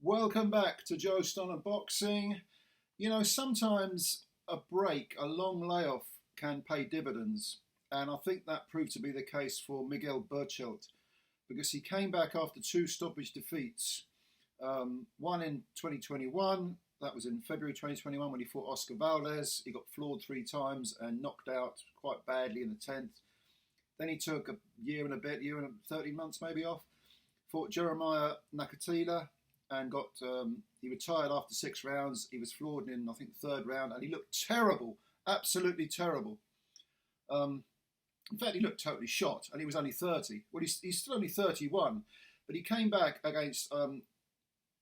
Welcome back to Joe Stonner Boxing. You know, sometimes a break, a long layoff, can pay dividends. And I think that proved to be the case for Miguel Berchelt because he came back after two stoppage defeats. One in 2021, that was in February 2021 when he fought Oscar Valdez. He got floored three times and knocked out quite badly in the 10th. Then he took a year and 13 months maybe off, fought Jeremiah Nakatila and he retired after 6 rounds. He was floored in, I think, the third round, and he looked terrible, absolutely terrible. In fact, he looked totally shot, and he was only 30. Well, he's still only 31, but he came back against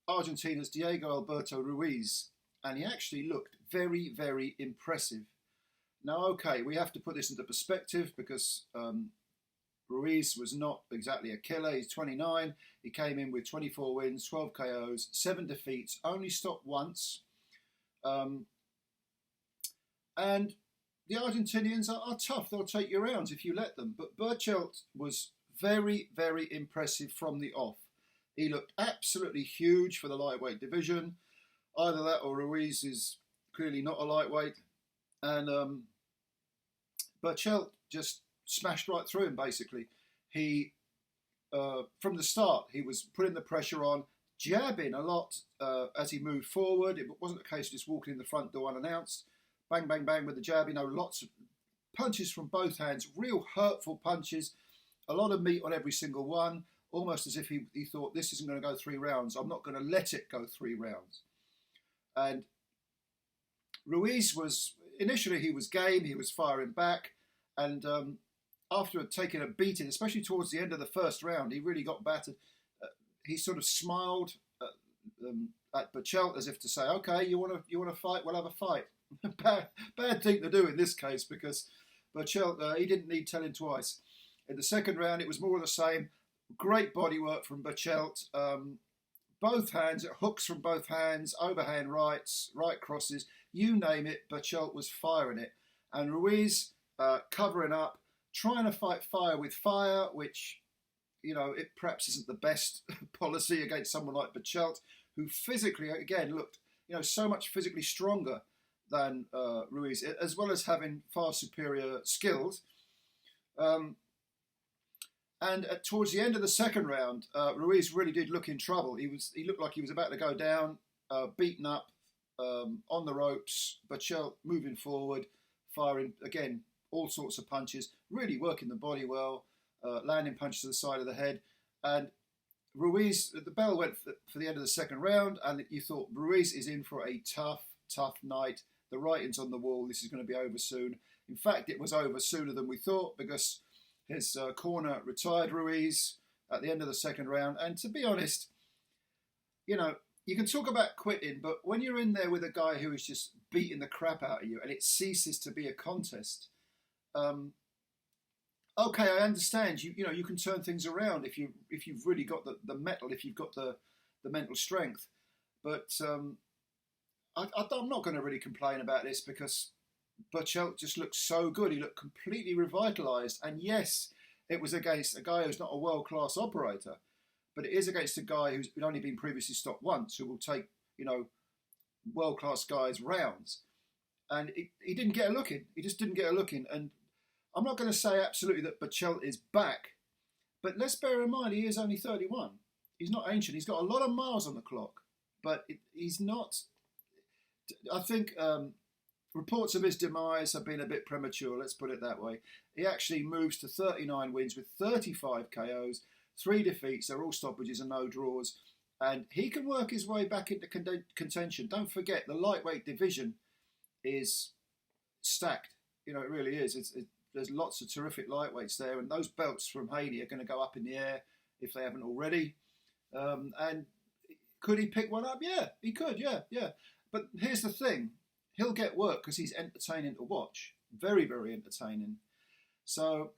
Argentina's Diego Alberto Ruiz, and he actually looked very, very impressive. Now, okay, we have to put this into perspective because Ruiz was not exactly a killer. He's 29. He came in with 24 wins, 12 KOs, 7 defeats, only stopped once. And the Argentinians are tough. They'll take you rounds if you let them. But Berchelt was very, very impressive from the off. He looked absolutely huge for the lightweight division. Either that or Ruiz is clearly not a lightweight. And Berchelt just smashed right through him, basically. He, from the start, he was putting the pressure on, jabbing a lot as he moved forward. It wasn't a case of just walking in the front door unannounced. Bang, bang, bang with the jab. You know, lots of punches from both hands, real hurtful punches, a lot of meat on every single one, almost as if he thought, this isn't going to go 3 rounds. I'm not going to let it go 3 rounds. And Ruiz initially he was game, he was firing back, and after taking a beating, especially towards the end of the first round, he really got battered. He sort of smiled at Berchelt as if to say, "Okay, you want to fight? We'll have a fight." bad thing to do in this case because Berchelt he didn't need telling twice. In the second round, it was more of the same. Great body work from Berchelt. Both hands, hooks from both hands, overhand rights, right crosses, you name it. Berchelt was firing it, and Ruiz covering up, trying to fight fire with fire, which, you know, it perhaps isn't the best policy against someone like Berchelt, who physically, again, looked, you know, so much physically stronger than Ruiz, as well as having far superior skills. And towards the end of the second round, Ruiz really did look in trouble. He looked like he was about to go down, beaten up, on the ropes. Berchelt moving forward, firing, again, all sorts of punches, really working the body well, landing punches to the side of the head. And Ruiz, the bell went for the end of the second round, and you thought Ruiz is in for a tough night. The writing's on the wall. This is going to be over soon. In fact, it was over sooner than we thought because his corner retired Ruiz at the end of the second round. And to be honest, you know, you can talk about quitting, but when you're in there with a guy who is just beating the crap out of you and it ceases to be a contest, okay, I understand. You know, you can turn things around if you've really got the mettle, if you've got the mental strength. But I'm not going to really complain about this because Berchelt just looked so good. He looked completely revitalised. And yes, it was against a guy who's not a world-class operator, but it is against a guy who's only been previously stopped once, who will take, you know, world-class guys rounds. And he didn't get a look in. He just didn't get a look in. And I'm not going to say absolutely that Berchelt is back, but let's bear in mind he is only 31. He's not ancient. He's got a lot of miles on the clock, but he's not. I think reports of his demise have been a bit premature, let's put it that way. He actually moves to 39 wins with 35 KOs, 3 defeats, they're all stoppages and no draws. And he can work his way back into contention. Don't forget, the lightweight division is stacked. You know, it really is. There's lots of terrific lightweights there, and those belts from Haney are going to go up in the air if they haven't already. And could he pick one up? Yeah, he could, yeah. But here's the thing. He'll get work because he's entertaining to watch. Very, very entertaining. So,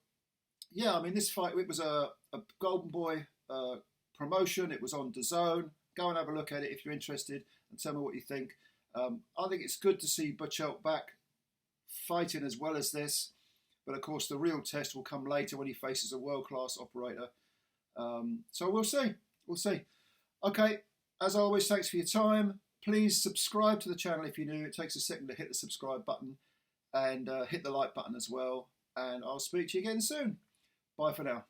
yeah, I mean, this fight, it was a Golden Boy promotion. It was on DAZN. Go and have a look at it if you're interested and tell me what you think. I think it's good to see Berchelt back fighting as well as this. But, of course, the real test will come later when he faces a world-class operator. So we'll see. Okay. as always, thanks for your time. Please subscribe to the channel if you're new. It takes a second to hit the subscribe button, and hit the like button as well. And I'll speak to you again soon. Bye for now.